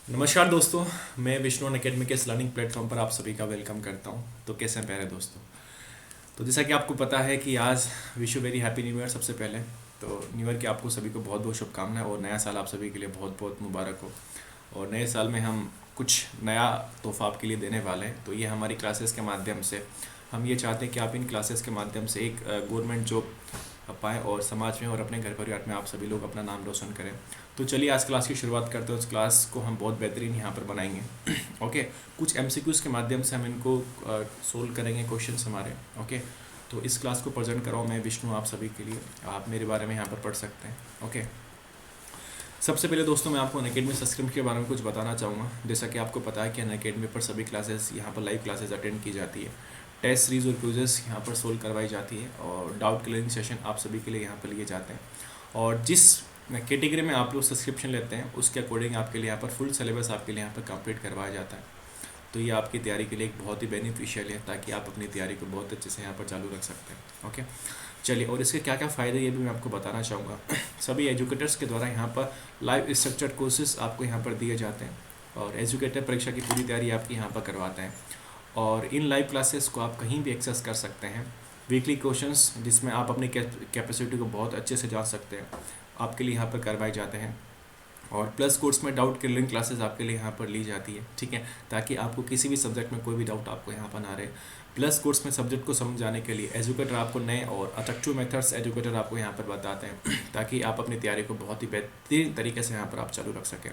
नमस्कार दोस्तों। मैं विष्णु अकेडमी के इस लर्निंग प्लेटफॉर्म पर आप सभी का वेलकम करता हूं। तो कैसे हैं प्यारे दोस्तों। तो जैसा कि आपको पता है कि आज wish you very happy new year. सबसे पहले तो न्यू ईयर की आपको सभी को बहुत बहुत शुभकामनाएं और नया साल आप सभी के लिए बहुत बहुत मुबारक हो। और नए साल में हम कुछ नया तोहफा आपके लिए देने वाले हैं। तो ये हमारी क्लासेस के माध्यम से हम ये चाहते हैं कि आप इन क्लासेस के माध्यम से एक गवर्नमेंट जॉब पाएँ और समाज में और अपने घर परिवार में आप सभी लोग अपना नाम रोशन करें। तो चलिए आज क्लास की शुरुआत करते हैं। उस क्लास को हम बहुत बेहतरीन यहाँ पर बनाएंगे। ओके, कुछ एमसीक्यूज़ के माध्यम से हम इनको सोल्व करेंगे क्वेश्चंस हमारे। ओके, तो इस क्लास को प्रेजेंट कराऊँ मैं विष्णु आप सभी के लिए। आप मेरे बारे में यहाँ पर पढ़ सकते हैं। ओके, सबसे पहले दोस्तों मैं आपको अनअकैडमी सब्सक्रिप्शन के बारे में कुछ बताना चाहूँगा। जैसा कि आपको पता है कि अनअकैडमी पर सभी क्लासेस यहाँ पर लाइव क्लासेस अटेंड की जाती है। टेस्ट सीरीज और क्विजेस यहाँ पर सोल्व करवाई जाती है और डाउट क्लियरिंग सेशन आप सभी के लिए यहाँ पर लिए जाते हैं। और जिस कैटेगरी में आप लोग सब्सक्रिप्शन लेते हैं उसके अकॉर्डिंग आपके लिए यहाँ पर फुल सिलेबस आपके लिए यहाँ पर कंप्लीट करवाया जाता है। तो ये आपकी तैयारी के लिए एक बहुत ही बेनिफिशियल है, ताकि आप अपनी तैयारी को बहुत अच्छे से यहाँ पर चालू रख सकते हैं। ओके, चलिए, और इसके क्या क्या फ़ायदे ये भी मैं आपको बताना चाहूँगा। सभी एजुकेटर्स के द्वारा यहाँ पर लाइव स्ट्रक्चर्ड कोर्सेज आपको यहाँ पर दिए जाते हैं और एजुकेटर परीक्षा की पूरी तैयारी आपकी यहाँ पर करवाते हैं। और इन लाइव क्लासेस को आप कहीं भी एक्सेस कर सकते हैं। वीकली क्वेश्चंस जिसमें आप अपनी कैपेसिटी को बहुत अच्छे से जान सकते हैं आपके लिए यहाँ पर करवाए जाते हैं। और प्लस कोर्स में डाउट क्लियरिंग क्लासेस आपके लिए यहाँ पर ली जाती है, ठीक है, ताकि आपको किसी भी सब्जेक्ट में कोई भी डाउट आपको यहाँ पर ना रहे। प्लस कोर्स में सब्जेक्ट को समझाने के लिए एजुकेटर आपको नए और अट्रैक्टिव मेथड्स एजुकेटर आपको यहाँ पर बताते हैं, ताकि आप अपनी तैयारी को बहुत ही बेहतरीन तरीके से यहाँ पर आप चालू रख सकें।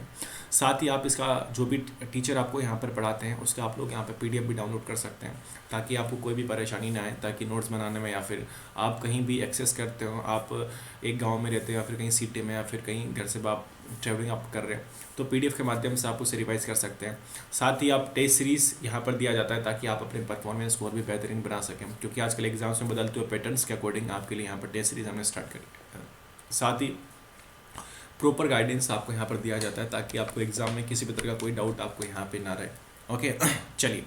साथ ही आप इसका जो भी टीचर आपको यहाँ पर पढ़ाते हैं उसका आप लोग यहाँ पर PDF भी डाउनलोड कर सकते हैं, ताकि आपको कोई भी परेशानी ना आए। ताकि नोट्स बनाने में या फिर आप कहीं भी एक्सेस करते हो, आप एक गाँव में रहते हो या फिर कहीं सिटी में या फिर कहीं घर से आप ट्रैवलिंग आप कर रहे हैं, तो PDF के माध्यम से आप उसे रिवाइज कर सकते हैं। साथ ही आप टेस्ट सीरीज़ यहाँ पर दिया जाता है, ताकि आप अपने परफॉर्मेंस को और भी बेहतरीन बना सकें, क्योंकि आजकल एग्जाम्स में बदलते हुए पैटर्न्स के अकॉर्डिंग आपके लिए यहाँ पर टेस्ट सीरीज़ हमने स्टार्ट करी। साथ ही प्रॉपर गाइडेंस आपको यहाँ पर दिया जाता है, ताकि आपको एग्ज़ाम में किसी भी तरह का कोई डाउट आपको यहाँ पर ना रहे। ओके, चलिए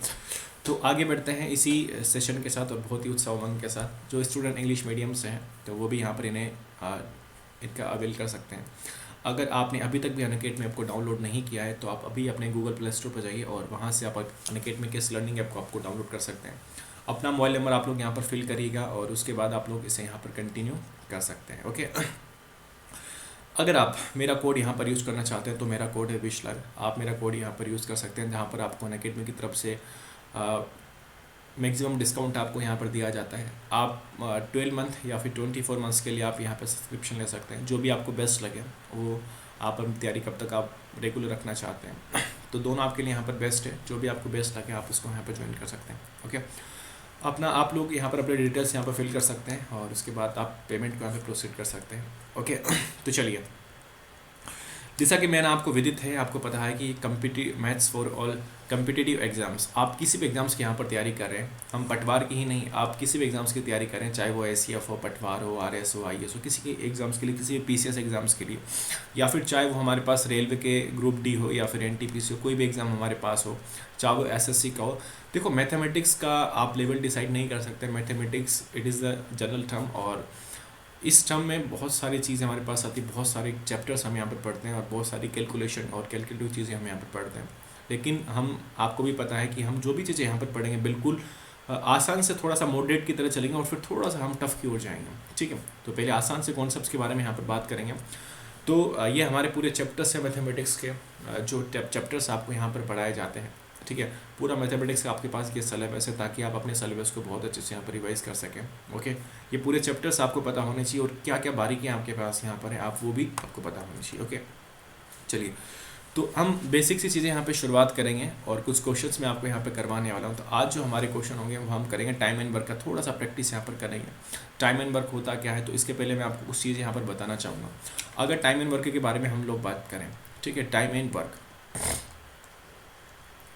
तो आगे बढ़ते हैं इसी सेशन के साथ और बहुत ही उत्साह उमंग के साथ। जो स्टूडेंट इंग्लिश मीडियम से हैं तो वो भी यहाँ पर इनका अवेल कर सकते हैं। अगर आपने अभी तक भी अनअकैडमी ऐप को डाउनलोड नहीं किया है तो आप अभी अपने गूगल प्ले स्टोर पर जाइए और वहाँ से आप अनअकैडमी के इस लर्निंग ऐप को आपको डाउनलोड कर सकते हैं। अपना मोबाइल नंबर आप लोग यहाँ पर फिल करिएगा और उसके बाद आप लोग इसे यहाँ पर कंटिन्यू कर सकते हैं। ओके, अगर आप मेरा कोड यहाँ पर यूज़ करना चाहते हैं तो मेरा कोड है विशलग। आप मेरा कोड यहाँ पर यूज़ कर सकते हैं, जहाँ पर आपको अनअकैडमी की तरफ से मैक्सिमम डिस्काउंट आपको यहाँ पर दिया जाता है। आप 12 मंथ या फिर 24 मंथ्स के लिए आप यहाँ पर सब्सक्रिप्शन ले सकते हैं। जो भी आपको बेस्ट लगे वो आप अपनी तैयारी कब तक आप रेगुलर रखना चाहते हैं, तो दोनों आपके लिए यहाँ पर बेस्ट है। जो भी आपको बेस्ट लगे आप उसको यहाँ पर ज्वाइन कर सकते हैं। ओके, अपना आप लोग यहाँ पर अपने डिटेल्स यहाँ पर फिल कर सकते हैं और उसके बाद आप पेमेंट को यहाँ पर प्रोसीड कर सकते हैं। ओके, तो चलिए, जैसा कि मैंने आपको विदित है, आपको पता है कि competitive maths for all competitive exams, आप किसी भी एग्जाम्स की यहाँ पर तैयारी कर रहे हैं, हम पटवार की ही नहीं, आप किसी भी एग्जाम्स की तैयारी करें, चाहे वो SCF हो, पटवार हो, RS हो, IS हो, किसी के एग्जाम्स के लिए, किसी भी PCS एग्जाम्स के लिए, या फिर चाहे वो हमारे पास रेलवे के ग्रुप D हो या फिर NTPC हो, कोई भी एग्ज़ाम हमारे पास हो, चाहे वो SSC का हो। देखो, मैथमेटिक्स का आप लेवल डिसाइड नहीं कर सकते। Mathematics it is the general term और इस टर्म में बहुत सारी चीज़ें हमारे पास आती, बहुत सारे चैप्टर्स हम यहाँ पर पढ़ते हैं और बहुत सारी कैलकुलेशन और कैलकुलेटिव चीज़ें हम यहाँ पर पढ़ते हैं। लेकिन हम आपको भी पता है कि हम जो भी चीज़ें यहाँ पर पढ़ेंगे बिल्कुल आसान से थोड़ा सा मॉडरेट की तरह चलेंगे और फिर थोड़ा सा हम टफ़ की ओर जाएंगे, ठीक है। तो पहले आसान से कॉन्सेप्ट्स के बारे में यहाँ पर बात करेंगे। तो ये हमारे पूरे चैप्टर्स हैं मैथमेटिक्स के, जो चैप्टर्स आपको यहाँ पर पढ़ाए जाते हैं, ठीक है। पूरा मैथमेटिक्स का आपके पास ये सिलेबस है, ताकि आप अपने सिलेबस को बहुत अच्छे से यहाँ पर रिवाइज कर सकें। ओके, ये पूरे चैप्टर्स आपको पता होने चाहिए और क्या क्या बारीकियाँ आपके पास यहाँ पर है आप वो भी आपको पता होनी चाहिए। ओके, चलिए, तो हम बेसिक सी चीज़ें यहाँ पे शुरुआत करेंगे और कुछ क्वेश्चंस मैं आपको यहाँ पे करवाने वाला हूँ। तो आज जो हमारे क्वेश्चन होंगे वो हम करेंगे टाइम एंड वर्क का, थोड़ा सा प्रैक्टिस यहाँ पर करेंगे। टाइम एंड वर्क होता क्या है, तो इसके पहले मैं आपको कुछ चीज़ यहाँ पर बताना चाहूँगा। अगर टाइम एंड वर्क के बारे में हम लोग बात करें, ठीक है, टाइम एंड वर्क,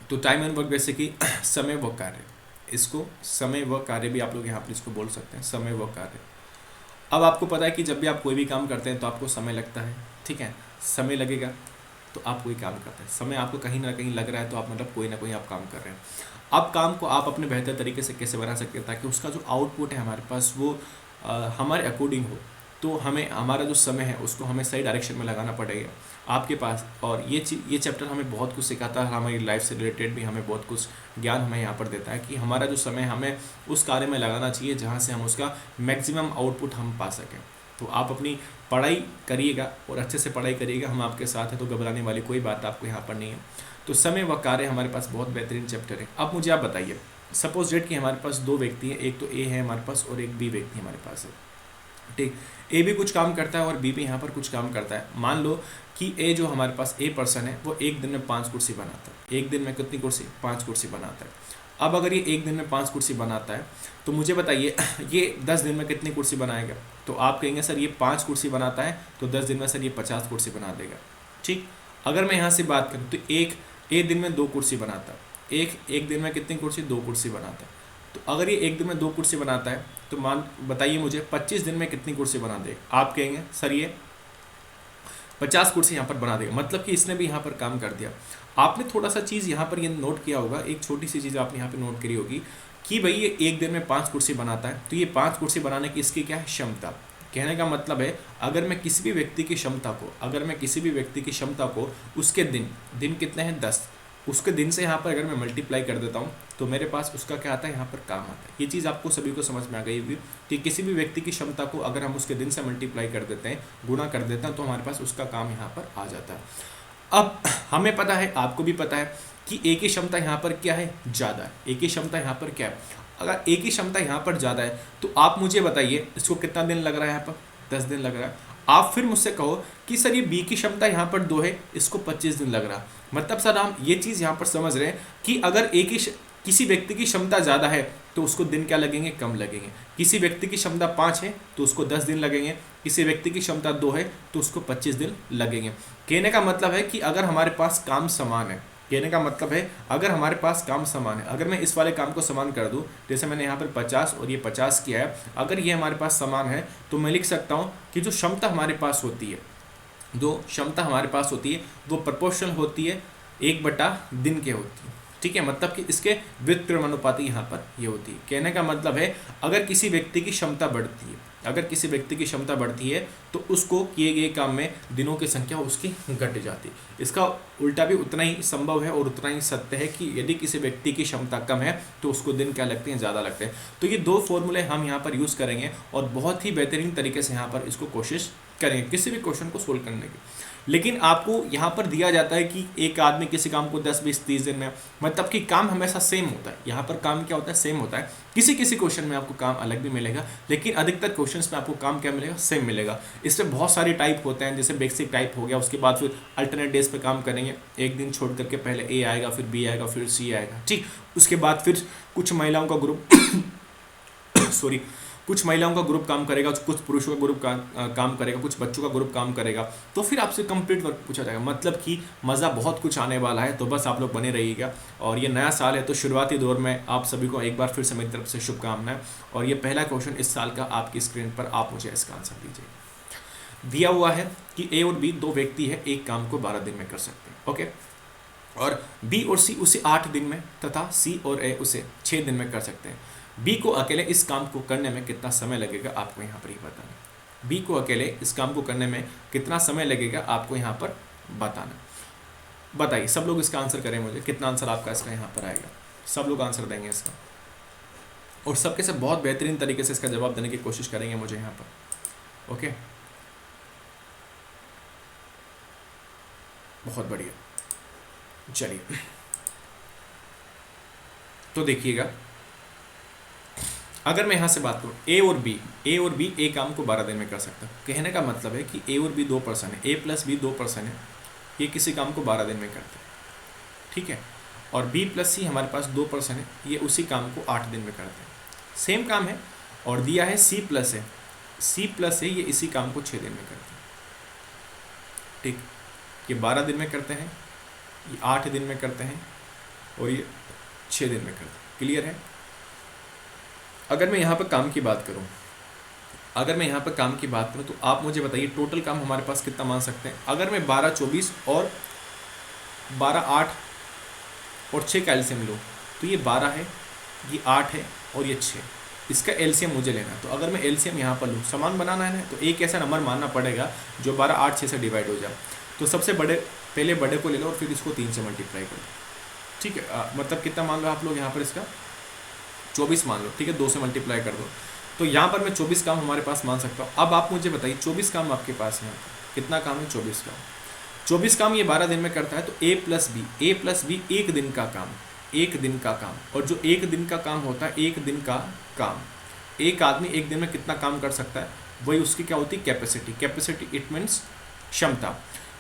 तो टाइम एंड वर्क बेसिकली समय व कार्य, इसको समय व कार्य भी आप लोग यहाँ पर इसको बोल सकते हैं, समय व कार्य। अब आपको पता है कि जब भी आप कोई भी काम करते हैं तो आपको समय लगता है, ठीक है। समय लगेगा तो आप कोई काम करते हैं, समय आपको कहीं ना कहीं लग रहा है तो आप मतलब कोई ना कोई आप काम कर रहे हैं। अब काम को आप अपने बेहतर तरीके से कैसे बना सकते हैं, ताकि उसका जो आउटपुट है हमारे पास वो हमारे अकॉर्डिंग हो, तो हमें हमारा जो समय है उसको हमें सही डायरेक्शन में लगाना पड़ेगा आपके पास। और ये चैप्टर हमें बहुत कुछ सिखाता है, हमारी लाइफ से रिलेटेड भी हमें बहुत कुछ ज्ञान हमें यहाँ पर देता है कि हमारा जो समय हमें उस कार्य में लगाना चाहिए जहाँ से हम उसका मैक्सिमम आउटपुट हम पा सकें। तो आप अपनी पढ़ाई करिएगा और अच्छे से पढ़ाई करिएगा, हम आपके साथ हैं, तो घबराने वाली कोई बात आपको यहाँ पर नहीं है। तो समय व कार्य हमारे पास बहुत बेहतरीन चैप्टर है। अब मुझे आप बताइए, सपोज डेट कि हमारे पास दो व्यक्ति हैं, एक तो ए है हमारे पास और एक बी व्यक्ति हमारे पास है, ठीक। ए भी कुछ काम करता है और बी भी यहाँ पर कुछ काम करता है। मान लो कि ए जो हमारे पास ए पर्सन है वो एक दिन में 5 कुर्सी बनाता है। एक दिन में कितनी कुर्सी? 5 कुर्सी बनाता है। अब अगर ये एक दिन में 5 कुर्सी बनाता है तो मुझे बताइए ये 10 दिन में कितनी कुर्सी बनाएगा? तो आप कहेंगे सर ये 5 कुर्सी बनाता है तो 10 दिन में सर ये 50 कुर्सी बना देगा, ठीक। अगर मैं यहाँ से बात करूँ तो एक दिन में 2 कुर्सी बनाता है। एक दिन में कितनी कुर्सी? 2 कुर्सी बनाता है। तो अगर ये एक दिन में 2 कुर्सी बनाता है तो मान बताइए मुझे 25 दिन में कितनी कुर्सी बना देगा? आप कहेंगे सर ये 50 कुर्सी यहाँ पर बना देगा, मतलब कि इसने भी यहाँ पर काम कर दिया। आपने थोड़ा सा चीज़ यहाँ पर ये नोट किया होगा, एक छोटी सी चीज़ आपने यहाँ पर नोट करी होगी कि भाई ये एक दिन में 5 कुर्सी बनाता है, तो ये 5 कुर्सी बनाने की इसकी क्या है? क्षमता। कहने का मतलब है अगर मैं किसी भी व्यक्ति की क्षमता को उसके दिन कितने हैं? 10, उसके दिन से यहाँ पर अगर मैं मल्टीप्लाई कर देता हूँ तो मेरे पास उसका क्या आता है? यहाँ पर काम आता है। ये चीज़ आपको सभी को समझ में आ गई होगी कि किसी भी व्यक्ति की क्षमता को अगर हम उसके दिन से मल्टीप्लाई कर देते हैं, गुणा कर देते हैं, तो हमारे पास उसका काम यहाँ पर आ जाता है। अब हमें पता है, आपको भी पता है कि ए की क्षमता यहाँ पर क्या है? ज़्यादा है। ए की क्षमता यहाँ पर क्या है? अगर ए की क्षमता यहाँ पर ज़्यादा है तो आप मुझे बताइए इसको कितना दिन लग रहा है? यहाँ पर 10 दिन लग रहा है। आप फिर मुझसे कहो कि सर ये बी की क्षमता यहाँ पर 2 है, इसको 25 दिन लग रहा है। मतलब सर हम ये चीज़ यहाँ पर समझ रहे हैं कि अगर किसी व्यक्ति की क्षमता ज़्यादा है तो उसको दिन क्या लगेंगे? कम लगेंगे। किसी व्यक्ति की क्षमता 5 है तो उसको 10 दिन लगेंगे। किसी व्यक्ति की क्षमता 2 है तो उसको 25 दिन लगेंगे। कहने का मतलब है कि अगर हमारे पास काम समान है, अगर मैं इस वाले काम को समान कर दूं, जैसे मैंने यहाँ पर 50 और ये 50 किया है, अगर ये हमारे पास समान है तो मैं लिख सकता हूँ कि जो क्षमता हमारे पास होती है वो प्रोपोर्शनल होती है 1/दिन के होती है, ठीक है। मतलब कि इसके व्युत्क्रमानुपाती यहाँ पर ये होती है। कहने का मतलब है अगर किसी व्यक्ति की क्षमता बढ़ती है तो उसको किए गए काम में दिनों की संख्या उसकी घट जाती है। इसका उल्टा भी उतना ही संभव है और उतना ही सत्य है कि यदि किसी व्यक्ति की क्षमता कम है तो उसको दिन क्या लगते हैं? ज़्यादा लगते हैं। तो ये 2 फॉर्मूले हम यहाँ पर यूज़ करेंगे और बहुत ही बेहतरीन तरीके से यहाँ पर इसको कोशिश करेंगे किसी भी क्वेश्चन को सोल्व करने की। लेकिन आपको यहाँ पर दिया जाता है कि एक आदमी किसी काम को 10, 20, 30 दिन में, मतलब कि काम हमेशा सेम होता है। यहाँ पर काम क्या होता है? सेम होता है। किसी क्वेश्चन में आपको काम अलग भी मिलेगा, लेकिन अधिकतर क्वेश्चंस में आपको काम क्या मिलेगा? सेम मिलेगा। इसमें बहुत सारे टाइप होते हैं, जैसे बेसिक टाइप हो गया, उसके बाद फिर अल्टरनेट डेज पे काम करेंगे। एक दिन छोड़ करके पहले ए आएगा, फिर बी आएगा, फिर सी आएगा, ठीक। उसके बाद फिर कुछ महिलाओं का ग्रुप काम करेगा, कुछ पुरुषों का ग्रुप काम करेगा, कुछ बच्चों का ग्रुप काम करेगा। तो फिर आपसे कंप्लीट वर्क पूछा जाएगा। मतलब कि मज़ा बहुत कुछ आने वाला है, तो बस आप लोग बने रहिएगा। और ये नया साल है तो शुरुआती दौर में आप सभी को एक बार फिर से मेरी तरफ से शुभकामनाएं। और ये पहला क्वेश्चन इस साल का आपकी स्क्रीन पर, आप मुझे इसका आंसर दीजिए। दिया हुआ है कि ए और बी 2 व्यक्ति है, एक काम को 12 दिन में कर सकते हैं, ओके। और बी और सी उसे 8 दिन में तथा सी और ए उसे 6 दिन में कर सकते हैं। बी को अकेले इस काम को करने में कितना समय लगेगा? आपको यहाँ पर ही बताना। बी को अकेले इस काम को करने में कितना समय लगेगा? आपको यहाँ पर बताना। बताइए, सब लोग इसका आंसर करें मुझे, कितना आंसर आपका इसका यहाँ पर आएगा? सब लोग आंसर देंगे इसका और सबके सब बहुत बेहतरीन तरीके से इसका जवाब देने की कोशिश करेंगे मुझे यहाँ पर, ओके। बहुत बढ़िया, चलिए तो देखिएगा, अगर मैं यहाँ से बात करूँ ए और बी ए काम को 12 दिन में कर सकता है। कहने का मतलब है कि ए और बी 2 पर्सन है, ए प्लस बी 2 पर्सन है, ये किसी काम को 12 दिन में करते हैं, ठीक है। और बी प्लस सी हमारे पास 2 पर्सन है, ये उसी काम को 8 दिन में करते हैं। सेम काम है। और दिया है सी प्लस है, ये इसी काम को 6 दिन में करते हैं, ठीक। ये 12 दिन में करते हैं, ये 8 दिन में करते हैं और ये 6 दिन में करते हैं। क्लियर है? अगर मैं यहाँ पर काम की बात करूँ तो आप मुझे बताइए टोटल काम हमारे पास कितना मान सकते हैं? अगर मैं 12, 24 और 12, 8 और 6 का एलसीएम लूँ तो ये 12 है, ये 8 है और ये 6। इसका एलसीएम मुझे लेना है। तो अगर मैं एलसीएम यहाँ पर लूँ, समान बनाना है ना, तो एक ऐसा नंबर मानना पड़ेगा जो 12, 8, 6 से डिवाइड हो जाए। तो सबसे बड़े पहले बड़े को ले लो और फिर इसको 3 से मल्टीप्लाई करो, ठीक है। मतलब कितना मान लो आप लोग यहाँ पर, इसका 24 मान लो, ठीक है, 2 से मल्टीप्लाई कर दो। तो यहाँ पर मैं 24 काम हमारे पास मान सकता हूँ। अब आप मुझे बताइए 24 काम आपके पास है, कितना काम है? 24 काम। 24 काम ये 12 दिन में करता है। तो ए प्लस बी एक दिन का काम, एक दिन का काम। और जो एक दिन का काम होता है, एक दिन का काम, एक आदमी एक दिन में कितना काम कर सकता है, वही उसकी क्या होती है? कैपेसिटी। कैपेसिटी इट मीन्स क्षमता।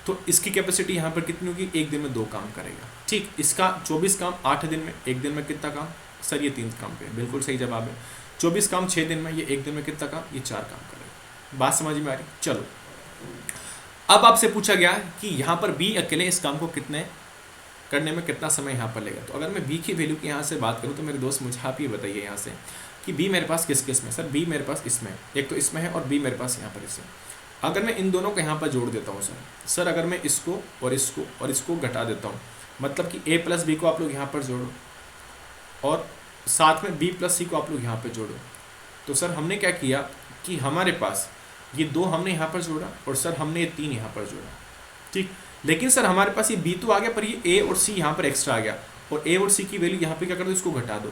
तो इसकी कैपेसिटी यहाँ पर कितनी होगी? एक दिन में 2 काम करेगा, ठीक। इसका 24 काम 8 दिन में, एक दिन में कितना काम? सर ये 3 काम पे, बिल्कुल सही जवाब है। 24 काम 6 दिन में, ये एक दिन में कितना काम? ये 4 काम करेगा। बात समझ में आ रही? चलो, अब आपसे पूछा गया कि यहाँ पर बी अकेले इस काम को कितने करने में कितना समय यहाँ पर लेगा। तो अगर मैं बी की वैल्यू की यहाँ से बात करूँ तो मेरे दोस्त मुझे आप ये बताइए यहाँ से कि बी मेरे पास किस किस में? सर बी मेरे पास इसमें, एक तो इसमें है और बी मेरे पास यहाँ पर इसमें। अगर मैं इन दोनों को यहाँ पर जोड़ देता हूँ सर अगर मैं इसको और इसको घटा देता हूँ, मतलब कि ए प्लस बी को आप लोग यहाँ पर जोड़ो और साथ में बी प्लस सी को आप लोग यहाँ पर जोड़ो। तो सर हमने क्या किया कि हमारे पास ये 2 हमने यहाँ पर जोड़ा और सर हमने ये 3 यहाँ पर जोड़ा, ठीक। लेकिन सर हमारे पास ये बी तो आ गया, पर ये ए और सी यहाँ पर एक्स्ट्रा आ गया, और ए और सी की वैल्यू यहाँ पे क्या कर दो? इसको घटा दो।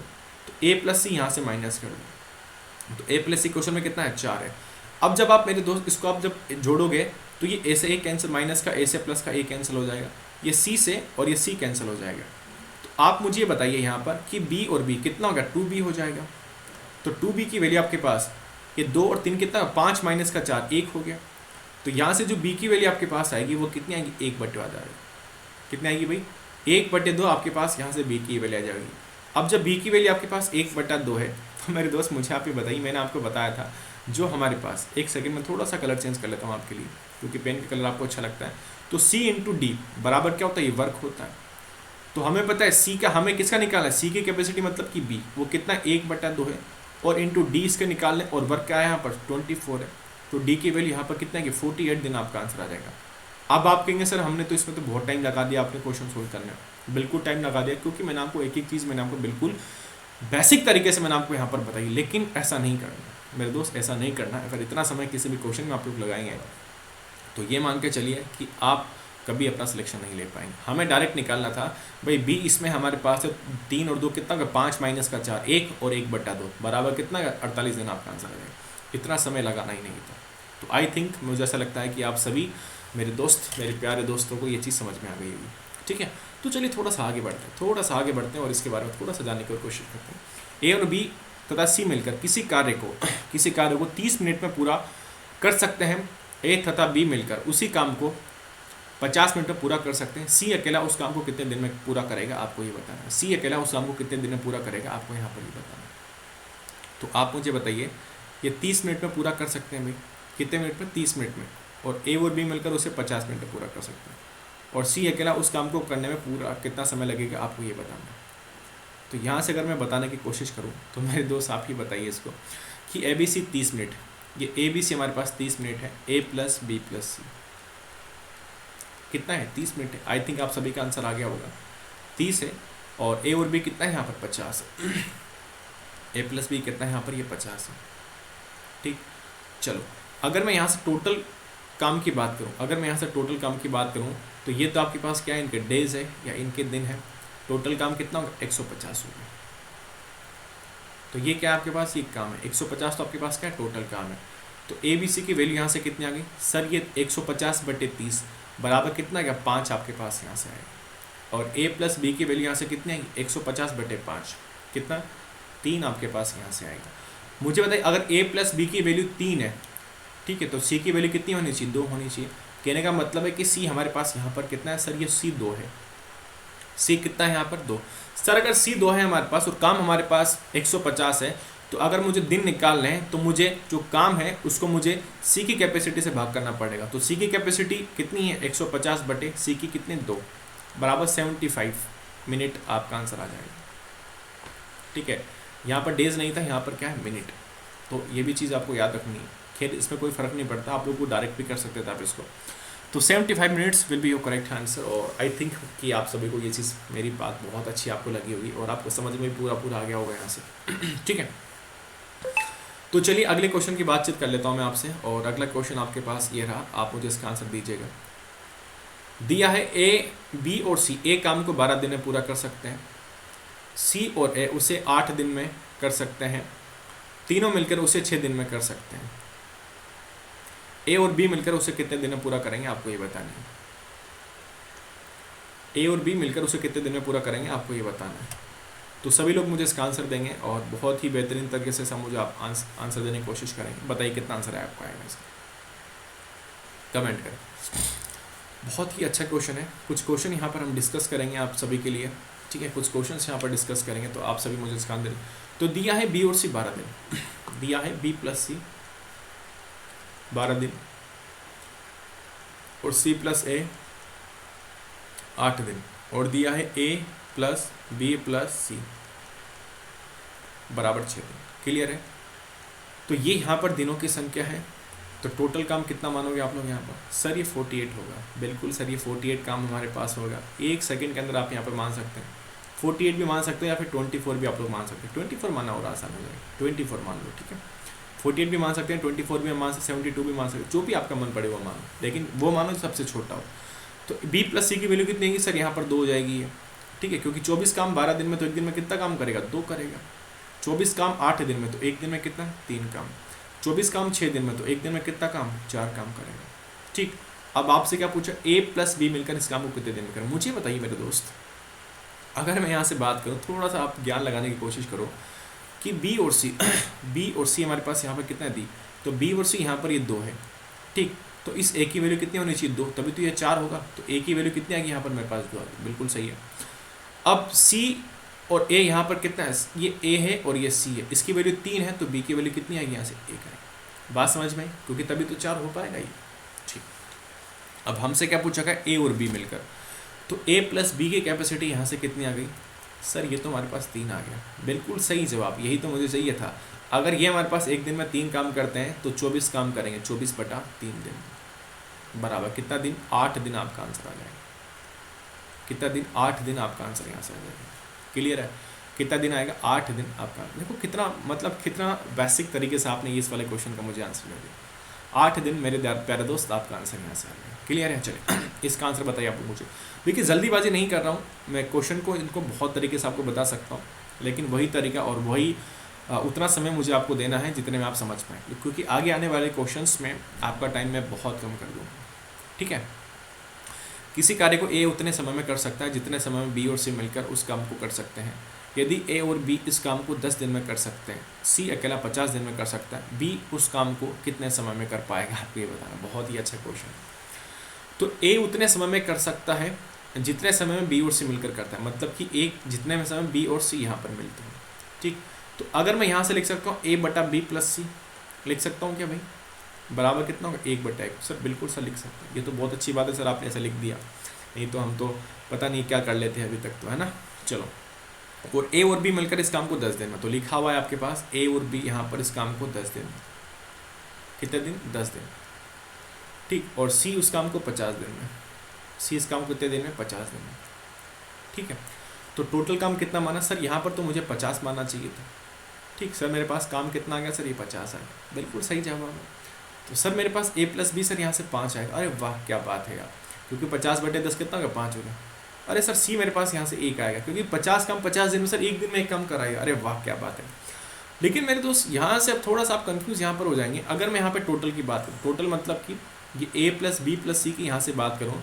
तो ए प्लस सी यहाँ से माइनस कर दो। तो ए प्लस सी क्वेश्चन में कितना है? 4 है। अब जब आप मेरे दोस्त इसको आप जब जोड़ोगे तो ये ए से ए कैंसिल, माइनस का ए से प्लस का ए कैंसिल हो जाएगा, ये सी से और ये सी कैंसिल हो जाएगा। तो आप मुझे ये बताइए यहाँ पर कि बी और बी कितना होगा? 2b हो जाएगा। तो 2b की वैल्यू आपके पास ये 2 और 3 कितना? 5 माइनस का 4, 1 हो गया। तो यहाँ से जो b की वैल्यू आपके पास आएगी वो कितनी आएगी? 1/12। कितनी आएगी भाई? 1/2 आपके पास यहाँ से b की वैल्यू आ जाएगी। अब जब b की वैल्यू आपके पास 1/2 है तो मेरे दोस्त मुझे आप ये बताइए, मैंने आपको बताया था जो हमारे पास, एक सेकंड में थोड़ा सा कलर चेंज कर लेता हूँ आपके लिए क्योंकि पेन का कलर आपको अच्छा लगता है। तो c इंटू डी बराबर क्या होता है? ये वर्क होता है। तो हमें पता है c का, हमें किसका निकालना है? c की कैपेसिटी मतलब कि b, वो कितना? 1/2 है, और इंटू डी इसके निकालने, और वर्क क्या है यहाँ पर? 24 है। तो डी की वैल्यू यहाँ पर कितना है? 48 दिन आपका आंसर आ जाएगा। अब आप कहेंगे सर हमने तो इसमें तो बहुत टाइम लगा दिया आपने क्वेश्चन सोल्व करने में। बिल्कुल टाइम लगा दिया, क्योंकि मैंने आपको एक एक चीज़ मैंने आपको बिल्कुल बेसिक तरीके से मैंने आपको यहाँ पर बताई। लेकिन ऐसा नहीं करना मेरे दोस्त, ऐसा नहीं करना। अगर इतना समय किसी भी क्वेश्चन में आप लोग लगाएंगे तो ये मान के चलिए कि आप कभी अपना सिलेक्शन नहीं ले पाएंगे। हमें डायरेक्ट निकालना था भाई बी, इसमें हमारे पास है 3 और 2 कितना? 5 माइनस का 4, 1 और 1/2 बराबर कितना? 48 दिन आपका आंसर आ जाएगा। इतना समय लगाना ही नहीं था। तो आई थिंक मुझे ऐसा लगता है कि आप सभी मेरे दोस्त, मेरे प्यारे दोस्तों को ये चीज़ समझ में आ गई होगी, ठीक है। तो चलिए थोड़ा सा आगे बढ़ते हैं और इसके बारे में थोड़ा सा जानने की कोशिश करते हैं। ए और बी तथा सी मिलकर किसी कार्य को 30 मिनट में पूरा कर सकते हैं। ए तथा बी मिलकर उसी काम को 50 मिनट में पूरा कर सकते हैं। सी अकेला उस काम को कितने दिन में पूरा करेगा? आपको ये बताना है। सी अकेला उस काम को कितने दिन में पूरा करेगा? आपको यहाँ पर ये बताना है। तो आप मुझे बताइए, ये 30 मिनट में पूरा कर सकते हैं भाई, कितने मिनट में? 30 मिनट में। और ए और बी मिलकर उसे 50 मिनट में पूरा कर सकते हैं। और सी अकेला उस काम को करने में पूरा कितना समय लगेगा? आपको ये बताना है। तो यहाँ से अगर मैं बताने की कोशिश करूँ तो मेरे दोस्त आप ही बताइए इसको कि ए बी सी 30 मिनट, ये ए बी सी हमारे पास 30 मिनट है, ए प्लस बी प्लस सी कितना है? 30 मिनट है। आई थिंक आप सभी का आंसर आ गया होगा, 30 है। और ए और बी कितना है यहाँ पर? 50 है। ए प्लस बी कितना है यहाँ पर? ये 50 है, ठीक। चलो अगर मैं यहाँ से टोटल काम की बात करूँ, तो ये तो आपके पास क्या है? इनके डेज है या इनके दिन है। टोटल काम कितना होगा? 150 होगा। तो ये क्या है आपके पास? ये काम है 150। तो आपके पास क्या है? टोटल काम है। तो ए बी सी की वैल्यू यहाँ से कितनी आ गई? सर ये 150/30 बराबर कितना गया? 5 आपके पास यहाँ से आएगा। और ए प्लस बी की वैल्यू यहाँ से कितनी आएगी? 150/5 कितना? 3 आपके पास यहाँ से आएगा। मुझे बताइए अगर ए प्लस बी की वैल्यू 3 है, ठीक है, तो सी की वैल्यू कितनी होनी चाहिए? 2 होनी चाहिए। कहने का मतलब है कि सी हमारे पास यहाँ पर कितना है? सर ये सी 2 है। सी कितना है यहाँ पर? 2। सर अगर सी 2 है हमारे पास और काम हमारे पास 150 है, तो अगर मुझे दिन निकालने हैं तो मुझे जो काम है उसको मुझे सी की कैपेसिटी से भाग करना पड़ेगा। तो सी की कैपेसिटी कितनी है? 150/सी की कितने? 2 बराबर 75 मिनट आपका आंसर आ जाएगा, ठीक है। यहाँ पर डेज नहीं था, यहाँ पर क्या है? मिनट। तो ये भी चीज़ आपको याद रखनी है। खैर इसमें कोई फ़र्क नहीं पड़ता, आप लोग को डायरेक्ट भी कर सकते थे आप इसको। तो 75 minutes will be your correct answer. और आई थिंक कि आप सभी को ये चीज़, मेरी बात बहुत अच्छी आपको लगी होगी और आपको समझ में पूरा आ गया होगा यहाँ से, ठीक है। तो चलिए अगले क्वेश्चन की बातचीत कर लेता हूँ मैं आपसे, और अगला क्वेश्चन आपके पास ये रहा, आप मुझे इसका आंसर दीजिएगा। दिया है ए, बी और सी ए काम को 12 दिन में पूरा कर सकते हैं, सी और ए उसे 8 दिन में कर सकते हैं, तीनों मिलकर उसे 6 दिन में कर सकते हैं। ए और बी मिलकर उसे कितने दिन में पूरा करेंगे, आपको ये बताना है। ए और बी मिलकर उसे कितने दिन में पूरा करेंगे, आपको ये बताना है। तो सभी लोग मुझे इसका आंसर देंगे और बहुत ही बेहतरीन तरीके से सब मुझे आप आंसर देने की कोशिश करेंगे। बताइए कितना आंसर है आपको आएगा इसका, कमेंट करें। बहुत ही अच्छा क्वेश्चन है। कुछ क्वेश्चन यहाँ पर हम डिस्कस करेंगे आप सभी के लिए, ठीक है, कुछ क्वेश्चन यहाँ पर डिस्कस करेंगे, तो आप सभी मुझे इसका आंसर। तो दिया है बी और सी 12 दिन, दिया है बी प्लस सी 12 दिन और सी प्लस ए 8 दिन, और दिया है ए प्लस बी प्लस सी बराबर 6 दिन। क्लियर है? तो ये यहाँ पर दिनों की संख्या है। तो टोटल काम कितना मानोगे आप लोग यहाँ पर? सर ये 48 होगा। बिल्कुल सर, ये 48 काम हमारे पास होगा। एक सेकंड के अंदर आप यहाँ पर मान सकते हैं। 48 भी मान सकते हैं या फिर 24 भी आप लोग मान सकते हैं। 24 माना और आसान हो जाएगा, 24 मान लो, ठीक है। 48 भी मान सकते हैं, 24 भी मान सकते हैं, 72 भी मान सकते हैं, जो भी आपका मन पड़े वो मानो, लेकिन वो मानो सबसे छोटा हो। तो बी प्लस सी की वैल्यू कितनी होगी सर? यहाँ पर 2 हो जाएगी ये, ठीक है, क्योंकि 24 काम 12 दिन में, तो एक दिन में कितना काम करेगा? 2 करेगा। 24 काम 8 दिन में, तो एक दिन में कितना? 3 काम। 24 काम 6 दिन में, तो एक दिन में कितना काम? 4 काम करेगा, ठीक। अब आपसे क्या पूछा? ए प्लस बी मिलकर इस काम को कितने दिन में करें? मुझे बताइए मेरे दोस्त। अगर मैं यहाँ से बात करूँ, थोड़ा सा आप ज्ञान लगाने की कोशिश करो कि बी और सी बी और सी हमारे पास यहाँ पर कितना दी, तो बी और सी यहाँ पर ये 2 है, ठीक। तो इस ए की वैल्यू कितनी होनी चाहिए? 2, तभी तो ये 4 होगा। तो ए की वैल्यू कितनी आएगी यहाँ पर? मेरे पास 2 आ गई, बिल्कुल सही है। अब सी और ए यहाँ पर कितना है? ये ए है और ये सी है, इसकी वैल्यू 3 है, तो बी की वैल्यू कितनी आएगी? यहाँ से 1 आएगी। बात समझ में? क्योंकि तभी तो 4 हो पाएगा ये, ठीक। अब हमसे क्या पूछा गया? ए और बी मिलकर, तो ए प्लस बी की कैपेसिटी यहाँ से कितनी आ गई? सर ये तो हमारे पास 3 आ गया। बिल्कुल सही जवाब, यही तो मुझे चाहिए था। अगर ये हमारे पास एक दिन में 3 काम करते हैं तो 24 काम करेंगे, 24/3 दिन बराबर कितना दिन? 8 दिन आपका आंसर आ जाएगा। कितना दिन? 8 दिन आपका आंसर यहाँ से आ जाएगा। क्लियर है? कितना दिन आएगा? 8 दिन आपका। देखो कितना, मतलब कितना बेसिक तरीके से आपने इस वाले क्वेश्चन का मुझे आंसर दे दिया। 8 दिन मेरे प्यारे दोस्त, आपका आंसर यहाँ से आ गया। क्लियर है? चलिए इसका आंसर बताइए आप मुझे। देखिए जल्दीबाजी नहीं कर रहा हूँ मैं, क्वेश्चन को इनको बहुत तरीके से आपको बता सकता हूँ, लेकिन वही तरीका और वही उतना समय मुझे आपको देना है जितने में आप समझ पाएँ, क्योंकि आगे आने वाले क्वेश्चंस में आपका टाइम मैं बहुत कम कर दूँगा, ठीक है। किसी कार्य को ए उतने समय में कर सकता है जितने समय में बी और सी मिलकर उस काम को कर सकते हैं। यदि ए और बी इस काम को 10 दिन में कर सकते हैं, सी अकेला 50 दिन में कर सकता है, बी उस काम को कितने समय में कर पाएगा? आपको ये बताना। बहुत ही अच्छा क्वेश्चन है। तो ए उतने समय में कर सकता है जितने समय में बी और सी मिलकर करता है, मतलब कि एक जितने में समय बी और सी यहाँ पर मिलते हैं, ठीक। तो अगर मैं यहाँ से लिख सकता हूँ a/b + c, लिख सकता हूँ क्या भाई? बराबर कितना होगा? 1/1। सर बिल्कुल सर लिख सकते हैं, ये तो बहुत अच्छी बात है सर, आपने ऐसा लिख दिया, नहीं तो हम तो पता नहीं क्या कर लेते हैं अभी तक, तो है ना। चलो, और ए और बी मिलकर इस काम को 10 दिन में, तो लिखा हुआ है आपके पास ए और बी यहाँ पर इस काम को 10 दिन में। कितने दिन? 10 दिन, ठीक। और सी उस काम को 50 दिन में, सी इस काम को कितने दिन में? 50 दिन में, ठीक है। तो टोटल काम कितना माना सर? यहाँ पर तो मुझे 50 मानना चाहिए था, ठीक। सर मेरे पास काम कितना आ गया सर? ये 50 आया, बिल्कुल सही जवाब है। तो सर मेरे पास a + b सर यहाँ से 5 आएगा। अरे वाह क्या बात है यार, क्योंकि 50/10 कितना होगा? 5 होगा। अरे सर सी मेरे पास यहाँ से 1 आएगा, क्योंकि 50 काम 50 दिन में सर एक दिन में एक काम कराएगा। अरे वाह क्या बात है। लेकिन मेरे दोस्त यहाँ से अब थोड़ा सा आप कन्फ्यूज़ यहाँ पर हो जाएंगे। अगर मैं यहाँ पर टोटल की बात करूँ, टोटल मतलब कि ये a + b + c की यहाँ से बात करूँ,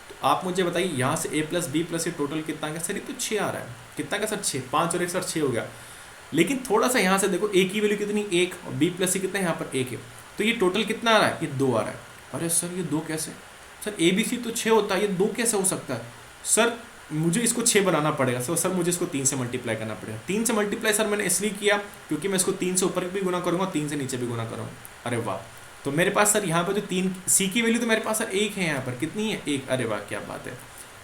तो आप मुझे बताइए यहाँ से a + b + c टोटल कितना गया? सर ये तो 6 आ रहा है। कितना का सर? 6। 5 और 1 सर 6 हो गया। लेकिन थोड़ा सा यहाँ से देखो, a की वैल्यू कितनी? 1, और b + c कितना है? यहाँ पर 1 है, तो ये टोटल कितना आ रहा है? ये 2 आ रहा है। अरे सर ये 2 कैसे? सर ABC तो 6 होता है, ये 2 कैसे हो सकता है? सर मुझे इसको 6 बनाना पड़ेगा। सर मुझे इसको 3 से मल्टीप्लाई करना पड़ेगा। 3 से मल्टीप्लाई सर मैंने इसलिए किया क्योंकि मैं इसको 3 से ऊपर भी गुना करूँगा, 3 से नीचे भी गुना करूँगा। अरे वाह, तो मेरे पास सर यहाँ पर जो 3 सी की वैल्यू तो मेरे पास सर 1 है, यहाँ पर कितनी है? 1। अरे वाह क्या बात है।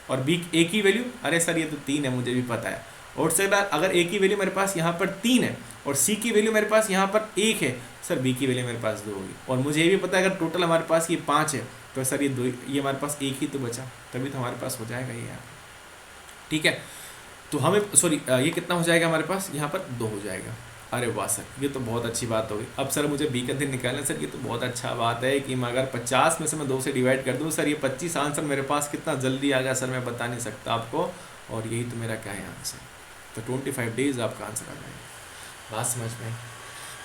और बी ए की वैल्यू? अरे सर ये तो 3 है, मुझे भी पता है। और सर अगर ए की वैल्यू मेरे पास यहाँ पर 3 है और सी की वैल्यू मेरे पास यहाँ पर 1 है, सर बी की वैल्यू मेरे पास 2 होगी। और मुझे ये भी पता है अगर टोटल हमारे पास ये 5 है तो सर ये 2, ये हमारे पास 1 ही तो बचा, तभी तो हमारे पास हो जाएगा ये यहाँ, ठीक है। तो हमें सॉरी ये कितना हो जाएगा हमारे पास? यहाँ पर 2 हो जाएगा, अरे वाह सर, ये तो बहुत अच्छी बात होगी। अब सर मुझे बी का दिन निकालना सर, ये तो बहुत अच्छा बात है कि मैं अगर 50 में से मैं 2 से डिवाइड कर दूँ सर, ये 25 आंसर मेरे पास कितना जल्दी आ गया सर, मैं बता नहीं सकता आपको। और यही तो मेरा क्या है आंसर। तो 25 डेज आपका आंसर आ जाएगा। बात समझ में आई?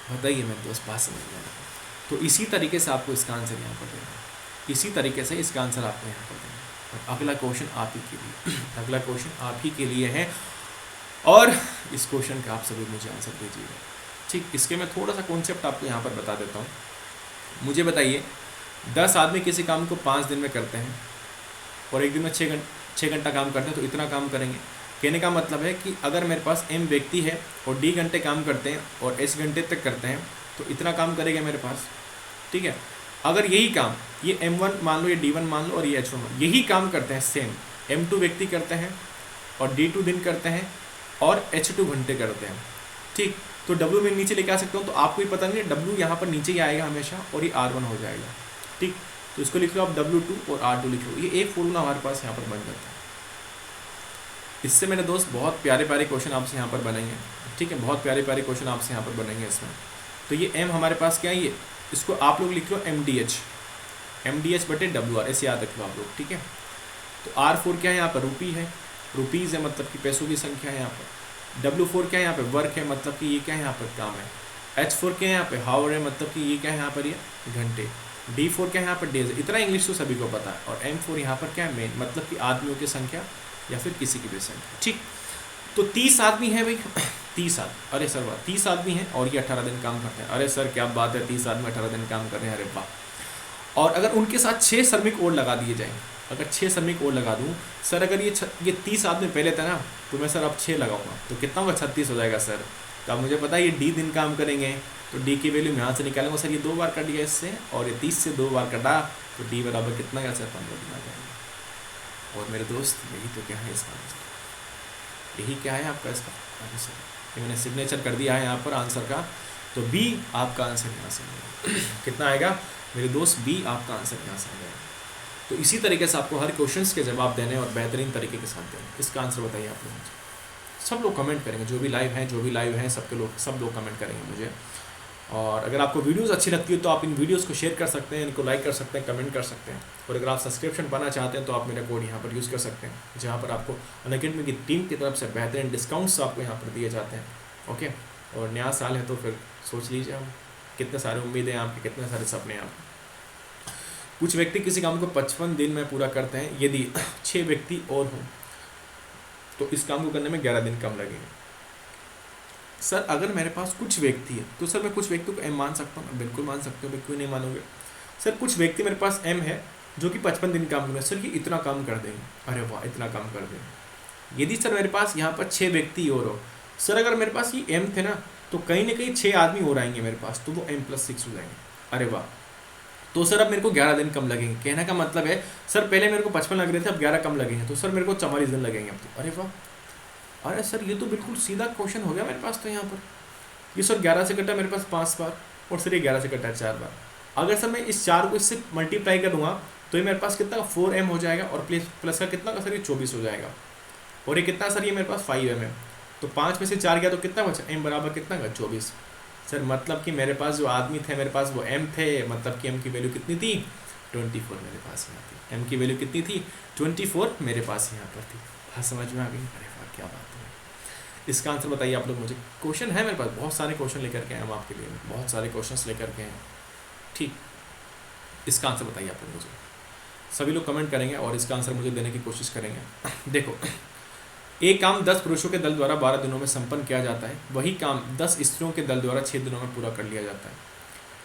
बताइए मेरे दोस्त, बात समझ में आई? तो इसी तरीके से आपको इसका आंसर यहाँ पर देना है, इसी तरीके से इसका आंसर आपको यहाँ पर देना है। और अगला क्वेश्चन आप ही के लिए अगला क्वेश्चन आप ही के लिए है, और इस क्वेश्चन का आप सभी मुझे आंसर दीजिएगा। ठीक, इसके मैं थोड़ा सा कॉन्सेप्ट आपको यहाँ पर बता देता हूँ। मुझे बताइए, 10 आदमी किसी काम को 5 दिन में करते हैं और एक दिन में 6 घंटा काम करते हैं, तो इतना काम करेंगे। कहने का मतलब है कि अगर मेरे पास m व्यक्ति है और d घंटे काम करते हैं और s घंटे तक करते हैं, तो इतना काम करेगा मेरे पास। ठीक है, अगर यही काम ये m1 मान लो, ये d1 मान लो और ये h1 यही काम करते हैं सेम, m2 व्यक्ति करते हैं और d2 दिन करते हैं और h2 घंटे करते हैं। ठीक, तो w में नीचे लेके आ सकता हूँ, तो आपको ही पता नहीं है w यहाँ पर नीचे ही आएगा हमेशा और ये r1 हो जाएगा। ठीक, तो इसको लिख लो आप w2 और r2 लिख लो, ये एक फॉर्मूला हमारे पास यहाँ पर बन जाता है। इससे मेरे दोस्त बहुत प्यारे प्यारे क्वेश्चन आपसे यहाँ पर बनेंगे। ठीक है, बहुत प्यारे प्यारे क्वेश्चन आपसे यहाँ पर बनेंगे इसमें। तो ये m हमारे पास क्या है, ये इसको आप लोग लिख लो mdh बटे WR, ऐसे याद रख लो आप लोग। ठीक है, तो R4 क्या है यहाँ पर, रुपी है, रुपीज़ है मतलब कि पैसों की संख्या है यहाँ पर। W4 क्या है यहाँ पे, वर्क है मतलब कि ये क्या है यहाँ पर, काम है। H4 क्या है यहाँ पे, हावर है मतलब कि ये क्या है यहाँ पर, ये घंटे। D4 क्या है यहाँ पर, डेज है। इतना इंग्लिश तो सभी को पता है। और M4 यहाँ पर क्या है, मेन मतलब कि आदमियों की संख्या या फिर किसी की भी संख्या। ठीक, तो 30 आदमी है भाई 30 आदमी, अरे सर वाह, 30 आदमी हैं और ये 18 दिन काम करते हैं। अरे सर क्या बात है, 30 आदमी 18 दिन काम कर रहे हैं, अरे वाह। और अगर उनके साथ 6 श्रमिक और लगा दिए जाएँ, अगर 6 श्रमिक और लगा दूँ सर, अगर ये 30 आदमी पहले था ना, तो मैं सर अब 6 लगाऊंगा तो कितना होगा, 36 हो जाएगा सर। तो अब मुझे पता है ये डी दिन काम करेंगे, तो डी की वैल्यू मैं यहाँ से निकालूंगा सर, ये 2 बार कट गया इससे, और ये 30 से 2 बार कटा, तो डी बराबर कितना गया सर, 15 दिन आ जाएगा। और मेरे दोस्त यही तो क्या है इसका आंसर, यही क्या है आपका इसका आंसर। ये मैंने सिग्नेचर कर दिया है यहाँ पर आंसर का, तो बी आपका आंसर यहाँ से कितना आएगा मेरे दोस्त, बी आपका आंसर यहाँ से आएगा। तो इसी तरीके से आपको हर क्वेश्चंस के जवाब देने और बेहतरीन तरीके के साथ देने। इसका आंसर बताइए आप लोग मुझे। सब लोग कमेंट करेंगे, जो भी लाइव हैं सब लोग कमेंट करेंगे मुझे। और अगर आपको वीडियोस अच्छी लगती है तो आप इन वीडियोस को शेयर कर सकते हैं, इनको लाइक कर सकते हैं, कमेंट कर सकते हैं। और अगर आप सब्सक्रिप्शन पाना चाहते हैं तो आप मेरा कोड यहाँ पर यूज़ कर सकते हैं, जहाँ पर आपको अनअकैडमी की टीम की तरफ से बेहतरीन डिस्काउंट्स आपको यहाँ पर दिए जाते हैं। ओके, और नया साल है तो फिर सोच लीजिए आप कितने सारे उम्मीदें हैं आपके, कितने सारे सपने हैं आपके। कुछ व्यक्ति किसी काम को 55 दिन में पूरा करते हैं, यदि 6 व्यक्ति और हों तो इस काम को करने में 11 दिन कम लगेंगे। सर अगर मेरे पास कुछ व्यक्ति है तो सर मैं कुछ व्यक्तियों को एम मान सकता हूँ, बिल्कुल मान सकते हो, क्यों नहीं मानोगे। सर कुछ व्यक्ति मेरे पास एम है जो कि 55 दिन काम करेंगे, सर ये इतना काम कर देंगे, अरे वाह इतना काम कर देंगे। यदि सर मेरे पास यहाँ पर 6 व्यक्ति और हो, सर अगर मेरे पास ये एम थे ना तो कहीं ना कहीं 6 आदमी और आएंगे मेरे पास, तो वो m+6 हो जाएंगे, अरे वाह। तो सर अब मेरे को 11 दिन कम लगेंगे। कहने का मतलब है सर पहले मेरे को 55 लग रहे थे, अब 11 कम लगेंगे, तो सर मेरे को 44 दिन लगेंगे अब तो, अरे वाह। अरे सर ये तो बिल्कुल सीधा क्वेश्चन हो गया मेरे पास। तो यहाँ पर ये सर 11 से कटा मेरे पास 5 बार, और सर ये 11 से कटा 4 बार। अगर सर मैं इस 4 को इससे मल्टीप्लाई करूँगा तो ये मेरे पास कितना 4m हो जाएगा, और प्लस का कितना का सर ये 24 हो जाएगा, और ये कितना सर ये मेरे पास 5m है। तो 5 में से 4 गया तो कितना बचा, m बराबर कितना का 24। सर मतलब कि मेरे पास जो आदमी थे मेरे पास वो m थे, मतलब कि m की वैल्यू कितनी थी 24 मेरे पास यहाँ थी, m की वैल्यू कितनी थी 24 मेरे पास यहाँ पर थी। बात समझ में आ गई, अरे वाह क्या बात है। इसका आंसर बताइए आप लोग मुझे। क्वेश्चन है मेरे पास, बहुत सारे क्वेश्चन लेकर के आए हम आपके लिए, बहुत सारे क्वेश्चन लेकर के हैं। ठीक, इसका आंसर बताइए आप लोग मुझे। सभी लोग कमेंट करेंगे और इसका आंसर मुझे देने की कोशिश करेंगे। देखो, एक काम 10 पुरुषों के दल द्वारा 12 दिनों में संपन्न किया जाता है, वही काम 10 स्त्रियों के दल द्वारा 6 दिनों में पूरा कर लिया जाता है।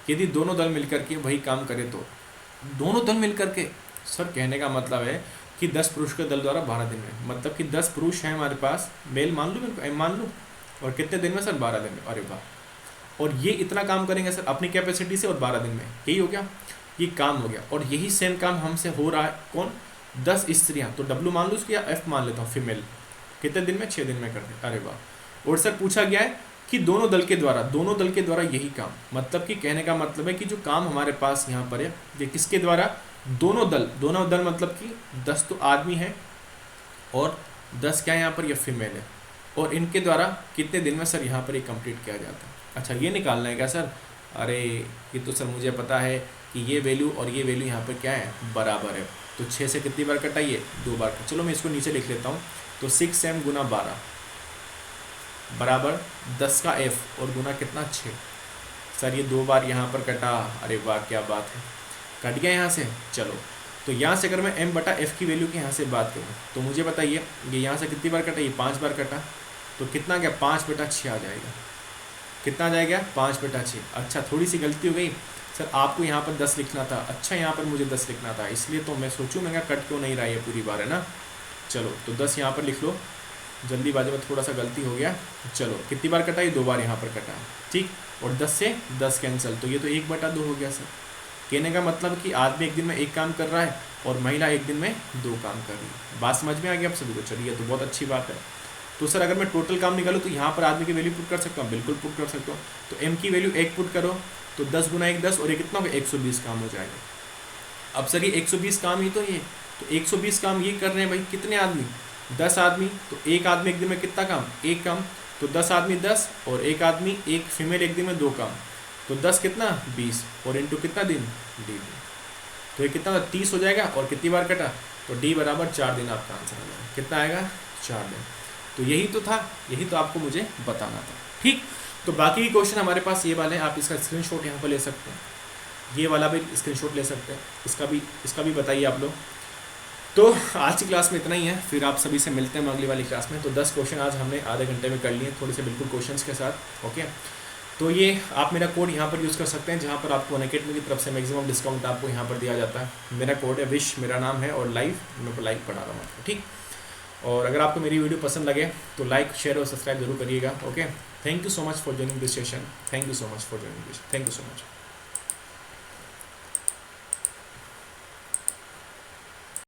यदि दोनों दल मिलकर के वही काम करें तो दोनों दल मिलकर के, सर कहने का मतलब है कि 10 पुरुष के दल द्वारा 12 दिन में, मतलब कि 10 पुरुष हैं हमारे पास, मेल मान लूँ मेरे को, मान लूँ, और कितने दिन में सर 12 दिन में, अरे वाह। और ये इतना काम करेंगे सर अपनी कैपेसिटी से, और 12 दिन में, यही हो गया, ये काम हो गया। और यही सेम काम हमसे हो रहा है, कौन 10 स्त्रियाँ, तो W मान लो उसकी, या F मान लेता हूँ फीमेल, कितने दिन में 6 दिन में करते, अरे वाह। और सर पूछा गया है कि दोनों दल के द्वारा यही काम, मतलब कि कहने का मतलब है कि जो काम हमारे पास यहाँ पर है ये किसके द्वारा, दोनों दल मतलब कि 10 तो आदमी है और 10 क्या है यहाँ पर, ये फीमेल है, और इनके द्वारा कितने दिन में सर यहाँ पर ये कंप्लीट किया जाता है। अच्छा ये निकालना है क्या सर? अरे ये तो सर मुझे पता है कि ये वैल्यू और ये वैल्यू यहाँ पर क्या है, बराबर है। तो 6 से कितनी बार कटा, ये 2 बार कटा। चलो मैं इसको नीचे लिख लेता हूँ। तो 6m गुना 12 बराबर 10 का f और गुना कितना 6। सर ये 2 बार यहाँ पर कटा, अरे वाह क्या बात है, कट गया यहाँ से। चलो तो यहाँ से अगर मैं m बटा f की वैल्यू की यहाँ से बात करूँ तो मुझे बताइए ये यहाँ से कितनी बार कटा, ये 5 बार कटा। तो कितना गया, 5 बटा 6 आ जाएगा। कितना आ जाएगा, 5 बटा 6। अच्छा थोड़ी सी गलती हो गई सर, आपको यहाँ पर 10 लिखना था। अच्छा यहाँ पर मुझे 10 लिखना था, इसलिए तो मैं सोचूँ मैं कट क्यों नहीं रहा है पूरी बार, है ना। चलो तो 10 यहाँ पर लिख लो, जल्दीबाजी में थोड़ा सा गलती हो गया। चलो कितनी बार कटा, ये 2 बार यहाँ पर कटा, ठीक। और 10 से 10 कैंसिल, तो ये तो 1 बटा 2 हो गया सर। कहने का मतलब कि आदमी एक दिन में एक काम कर रहा है और महिला एक दिन में 2 काम कर रही है। बात समझ में आ गई आप सभी को? चलिए तो बहुत अच्छी बात है। तो सर अगर मैं टोटल काम निकालूँ तो यहाँ पर आदमी की वैल्यू पुट कर सकता हूँ, बिल्कुल पुट कर सकता हूँ। तो m की वैल्यू 1 पुट करो तो 10 गुना 1 10, और ये कितना होगा, 120 काम हो जाएगा। अब सर ये 120 काम ही तो ये, तो 120 काम ये कर रहे हैं भाई कितने आदमी, 10 आदमी। तो एक आदमी एक दिन में कितना काम, 1 काम। तो 10 आदमी 10 और एक आदमी एक फीमेल एक दिन में 2 काम। तो 10 कितना 20 और इंटू कितना दिन, डी। तो ये कितना 30 हो जाएगा। और कितनी बार कटा, तो डी बराबर 4 दिन आपका आंसर आ जाएगा। कितना आएगा, 4 दिन। तो यही तो था, यही तो आपको मुझे बताना था, ठीक। तो बाकी के क्वेश्चन हमारे पास ये वाले हैं, आप इसका स्क्रीनशॉट यहाँ पर ले सकते हैं, ये वाला भी स्क्रीनशॉट ले सकते हैं, इसका भी बताइए आप लोग। तो आज की क्लास में इतना ही है, फिर आप सभी से मिलते हैं अगली वाली क्लास में। तो 10 क्वेश्चन आज हमने आधे घंटे में कर लिए, थोड़े से बिल्कुल क्वेश्चंस के साथ, ओके। तो ये आप मेरा कोड यहाँ पर यूज़ कर सकते हैं, जहाँ पर आपको अनअकैडमी की तरफ से मैक्सिमम डिस्काउंट आपको यहाँ पर दिया जाता है। मेरा कोड है विश, मेरा नाम है, और लाइव मैं लाइव पढ़ा रहा हूँ आपको, ठीक। और अगर आपको मेरी वीडियो पसंद लगे तो लाइक शेयर और सब्सक्राइब जरूर करिएगा, okay. Thank you so much for joining this session, thank you so much for joining this, thank you so much.